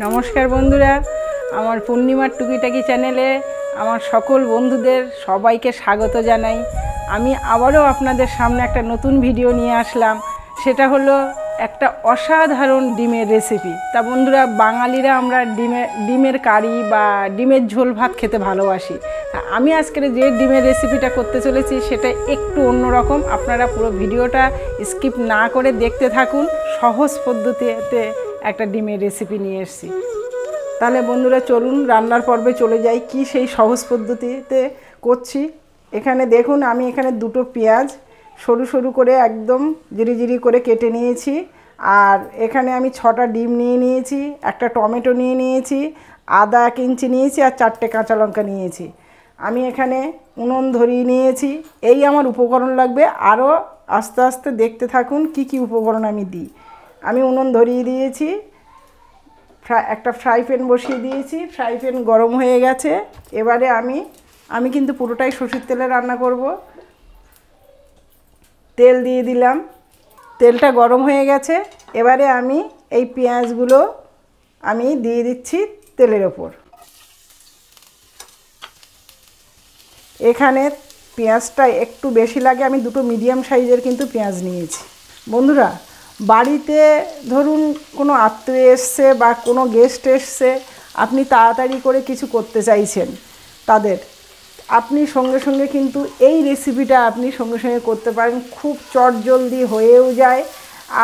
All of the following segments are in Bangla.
নমস্কার বন্ধুরা, আমার পূর্ণিমার টুকিটাকি চ্যানেলে আমার সকল বন্ধুদের সবাইকে স্বাগত জানাই। আমি আবারও আপনাদের সামনে একটা নতুন ভিডিও নিয়ে আসলাম। সেটা হলো একটা অসাধারণ ডিমের রেসিপি। তা বন্ধুরা, বাঙালিরা আমরা ডিমের কারি বা ডিমের ঝোল ভাত খেতে ভালোবাসি। তা আমি আজকের যে ডিমের রেসিপিটা করতে চলেছি সেটা একটু অন্যরকম। আপনারা পুরো ভিডিওটা স্কিপ না করে দেখতে থাকুন। সহজ পদ্ধতিতে একটা ডিমের রেসিপি নিয়ে এসেছি। তাহলে বন্ধুরা চলুন রান্নার পর্বে চলে যাই। কি সেই সহজ পদ্ধতিতে করছি এখানে দেখুন। আমি এখানে দুটো পেঁয়াজ সরু সরু করে একদম জিরি করে কেটে নিয়েছি। আর এখানে আমি 6টা ডিম নিয়ে নিয়েছি, একটা টমেটো নিয়ে নিয়েছি, আদা 1 ইঞ্চি নিয়েছি, আর 4টে কাঁচা লঙ্কা নিয়েছি। আমি এখানে উনুন ধরিয়ে নিয়েছি। এই আমার উপকরণ লাগবে। আরও আস্তে আস্তে দেখতে থাকুন কি কি উপকরণ আমি দিই। আমি উনুন ধরিয়ে দিয়েছি, একটা ফ্রাই প্যান বসিয়ে দিয়েছি। ফ্রাই প্যান গরম হয়ে গেছে। এবারে আমি কিন্তু পুরোটাই সরষের তেলে রান্না করব। তেল দিয়ে দিলাম, তেলটা গরম হয়ে গেছে। এবারে আমি এই পেঁয়াজগুলো আমি দিয়ে দিচ্ছি তেলের ওপর। এখানে পেঁয়াজটা একটু বেশি লাগে, আমি দুটো মিডিয়াম সাইজের কিন্তু পেঁয়াজ নিয়েছি। বন্ধুরা, বাড়িতে ধরুন কোনো আত্মীয় এসছে বা কোনো গেস্ট এসছে, আপনি তাড়াতাড়ি করে কিছু করতে চাইছেন, আপনি সঙ্গে সঙ্গে কিন্তু এই রেসিপিটা আপনি সঙ্গে সঙ্গে করতে পারেন। খুব চটজলদি হয়েও যায়,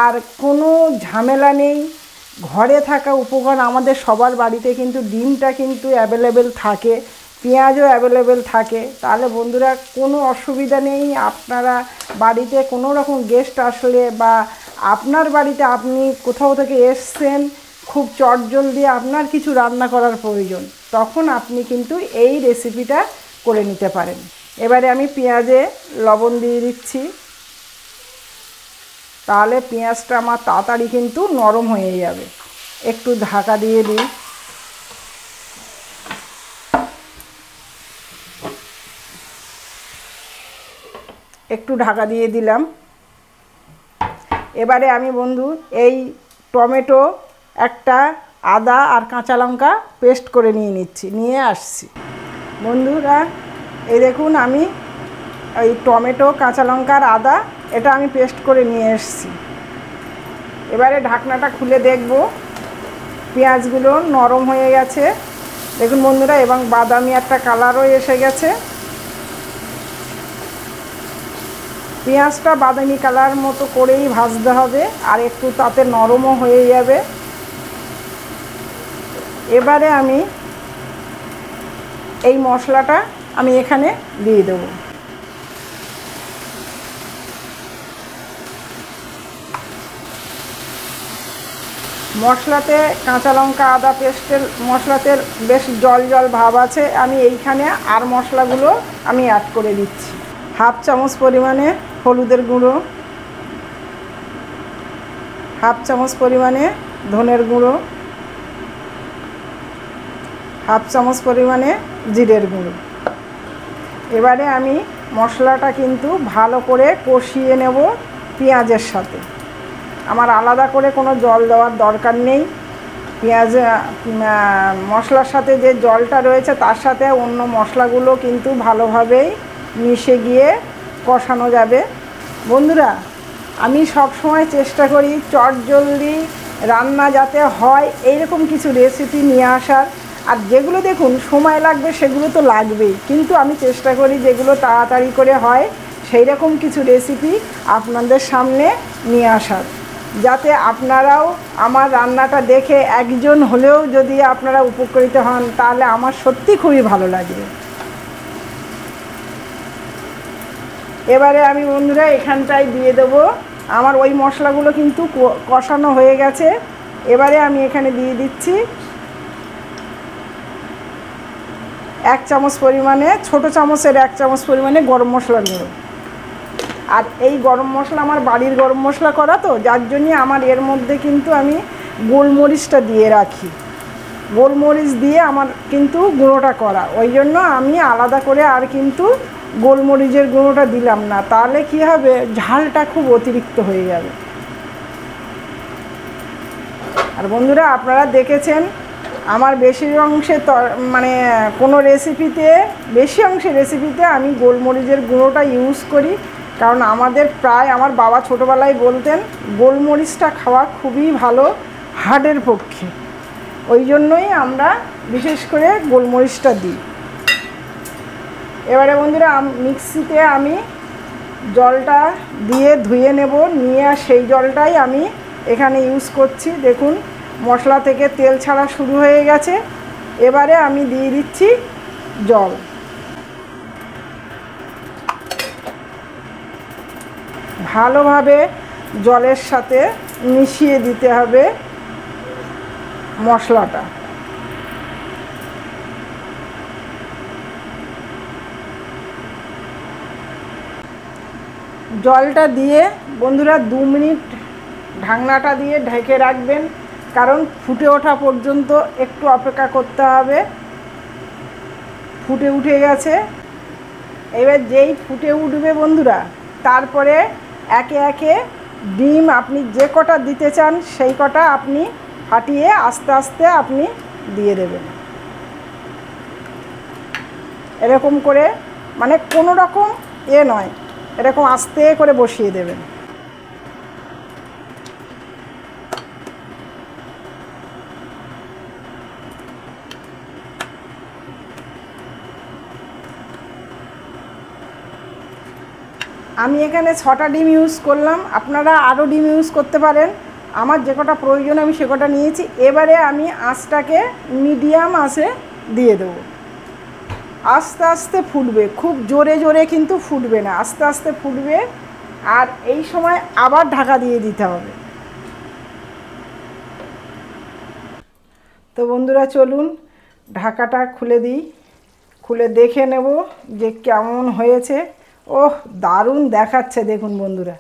আর কোনো ঝামেলা নেই। ঘরে থাকা উপকরণ, আমাদের সবার বাড়িতে কিন্তু ডিমটা কিন্তু অ্যাভেলেবেল থাকে, পেঁয়াজও অ্যাভেলেবেল থাকে। তাহলে বন্ধুরা কোনো অসুবিধা নেই। আপনারা বাড়িতে কোনো রকম গেস্ট আসলে বা আপনার বাড়িতে আপনি কোথাও থেকে এসছেন, খুব চটজলদি আপনার কিছু রান্না করার প্রয়োজন, তখন আপনি কিন্তু এই রেসিপিটা করে নিতে পারেন। এবারে আমি পেঁয়াজে লবণ দিয়ে দিচ্ছি, তাহলে পেঁয়াজটা আমার তাড়াতাড়ি কিন্তু নরম হয়ে যাবে। একটু ঢাকা দিয়ে দিই। একটু ঢাকা দিয়ে দিলাম। এবারে আমি বন্ধু এই টমেটো, একটা আদা আর কাঁচা লঙ্কা পেস্ট করে নিয়ে আসছি। বন্ধুরা এই দেখুন, আমি এই টমেটো, কাঁচা লঙ্কা আর আদা এটা আমি পেস্ট করে নিয়ে এসেছি। এবারে ঢাকনাটা খুলে দেখব পেঁয়াজগুলো নরম হয়ে গেছে দেখুন বন্ধুরা, এবং বাদামি একটা কালারও এসে গেছে। পেঁয়াজটা বাদামি কালার মতো করেই ভাজতে হবে, আর একটু তাতে নরমও হয়ে যাবে। এবারে আমি এই মশলাটা আমি এখানে দিয়ে দেব। মশলাতে কাঁচা লঙ্কা আদা পেস্টের মশলাতে বেশ জল জল ভাব আছে। আমি এইখানে আর মশলাগুলো আমি অ্যাড করে দিচ্ছি। 1/2 চামচ পরিমাণে হলুদের গুঁড়ো, 1/2 চামচ পরিমাণে ধনের গুঁড়ো, 1/2 চামচ পরিমাণে জিরের গুঁড়ো। এবারে আমি মশলাটা কিন্তু ভালো করে কষিয়ে নেব পেঁয়াজের সাথে। আমার আলাদা করে কোনো জল দেওয়ার দরকার নেই। মশলার সাথে যে জলটা রয়েছে তার সাথে অন্য মশলাগুলো কিন্তু ভালোভাবেই মিশে গিয়ে কষানো যাবে। বন্ধুরা, আমি সব সময় চেষ্টা করি চটজলদি রান্না যাতে হয় এইরকম কিছু রেসিপি নিয়ে আসার। আর যেগুলো দেখুন সময় লাগবে সেগুলো তো লাগবেই, কিন্তু আমি চেষ্টা করি যেগুলো তাড়াতাড়ি করে হয় সেই রকম কিছু রেসিপি আপনাদের সামনে নিয়ে আসার, যাতে আপনারাও আমার রান্নাটা দেখে একজন হলেও যদি আপনারা উপকৃত হন, তাহলে আমার সত্যি খুবই ভালো লাগবে। এবারে আমি বন্ধুরা এখানটায় দিয়ে দেবো, আমার ওই মশলাগুলো কিন্তু কষানো হয়ে গেছে। এবারে আমি এখানে দিয়ে দিচ্ছি 1 চামচ পরিমাণে, ছোটো চামচের 1 চামচ পরিমাণে গরম মশলার গুঁড়ো। আর এই গরম মশলা আমার বাড়ির গরম মশলা করা তো, যার জন্যে আমার এর মধ্যে কিন্তু আমি গোলমরিচটা দিয়ে রাখি। গোলমরিচ দিয়ে আমার কিন্তু গুঁড়োটা করা, ওই জন্য আমি আলাদা করে আর কিন্তু গোলমরিচের গুঁড়োটা দিলাম না। তাহলে কি হবে, ঝালটা খুব অতিরিক্ত হয়ে যাবে। আর বন্ধুরা আপনারা দেখেছেন আমার বেশি অংশে মানে কোনো রেসিপিতে বেশি অংশের রেসিপিতে আমি গোলমরিচের গুঁড়োটা ইউজ করি, কারণ আমাদের প্রায় আমার বাবা ছোটোবেলায় বলতেন গোলমরিচটা খাওয়া খুবই ভালো হার্টের পক্ষে, ওই জন্যই আমরা বিশেষ করে গোলমরিচটা দিই। এবারে বন্ধুরা মিক্সিতে আমি জলটা দিয়ে ধুয়ে নেব, নিয়ে সেই জলটাই আমি এখানে ইউজ করছি। দেখুন মশলা থেকে তেল ছাড়া শুরু হয়ে গেছে। এবারে আমি দিয়ে দিচ্ছি জল। ভালোভাবে জলের সাথে মিশিয়ে দিতে হবে মশলাটা। জলটা দিয়ে বন্ধুরা 2 মিনিট ঢাকনাটা দিয়ে ঢেকে রাখবেন, কারণ ফুটে ওঠা পর্যন্ত একটু অপেক্ষা করতে হবে। ফুটে উঠে গেছে, এবার যেই ফুটে উঠবে বন্ধুরা, তারপরে একে একে ডিম আপনি যে কটা দিতে চান সেই কটা আপনি ফাটিয়ে আস্তে আস্তে আপনি দিয়ে দেবেন। এরকম করে মানে কোনো রকম নয়, এরকম আস্তে করে বসিয়ে দেবেন। আমি এখানে 6টা ডিম ইউজ করলাম, আপনারা আরও ডিম ইউজ করতে পারেন। আমার যে কটা প্রয়োজন আমি সে কটা নিয়েছি। এবারে আমি আঁচটাকে মিডিয়াম আঁচে দিয়ে দেবো। আস্তে আস্তে ফুটবে, খুব জোরে জোরে কিন্তু ফুটবে না, আস্তে আস্তে ফুটবে। আর এই সময় আবার ঢাকা দিয়ে দিতে হবে। তো বন্ধুরা চলুন ঢাকাটা খুলে দিই, খুলে দেখে নেব যে কেমন হয়েছে। ওহ, দারুণ দেখাচ্ছে দেখুন বন্ধুরা,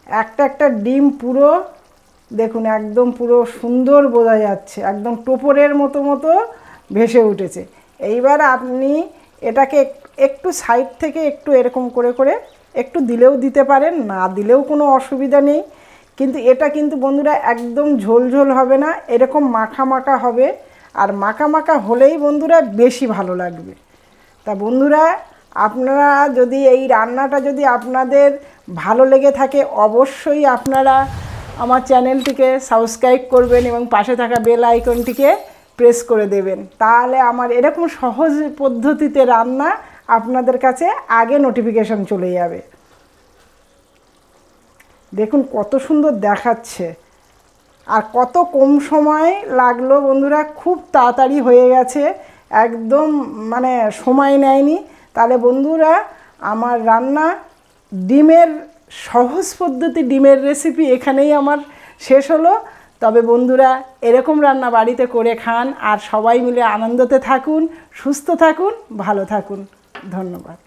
একটা একটা ডিম পুরো দেখুন একদম পুরো সুন্দর বোঝা যাচ্ছে, একদম টোপরের মতো মতো ভেসে উঠেছে। এইবার আপনি এটাকে একটু সাইড থেকে একটু এরকম করে করে একটু দিলেও দিতে পারেন, না দিলেও কোনো অসুবিধা নেই। কিন্তু এটা কিন্তু বন্ধুরা একদম ঝোল ঝোল হবে না, এরকম মাখা মাখা হবে। আর মাখা মাখা হলেই বন্ধুরা বেশি ভালো লাগবে। তা বন্ধুরা আপনারা যদি এই রান্নাটা যদি আপনাদের ভালো লেগে থাকে, অবশ্যই আপনারা আমার চ্যানেলটিকে সাবস্ক্রাইব করবেন এবং পাশে থাকা বেল আইকনটিকে প্রেস করে দেবেন। তাহলে আমার এরকম সহজ পদ্ধতিতে রান্না আপনাদের কাছে আগে নোটিফিকেশন চলে যাবে। দেখুন কত সুন্দর দেখাচ্ছে, আর কত কম সময় লাগলো বন্ধুরা, খুব তাড়াতাড়ি হয়ে গেছে, একদম মানে সময় নেয়নি। তাহলে বন্ধুরা আমার রান্না ডিমের সহজ পদ্ধতি ডিমের রেসিপি এখানেই আমার শেষ হলো। তবে বন্ধুরা এরকম রান্না বাড়িতে করে খান, আর সবাই মিলে আনন্দতে থাকুন, সুস্থ থাকুন, ভালো থাকুন। ধন্যবাদ।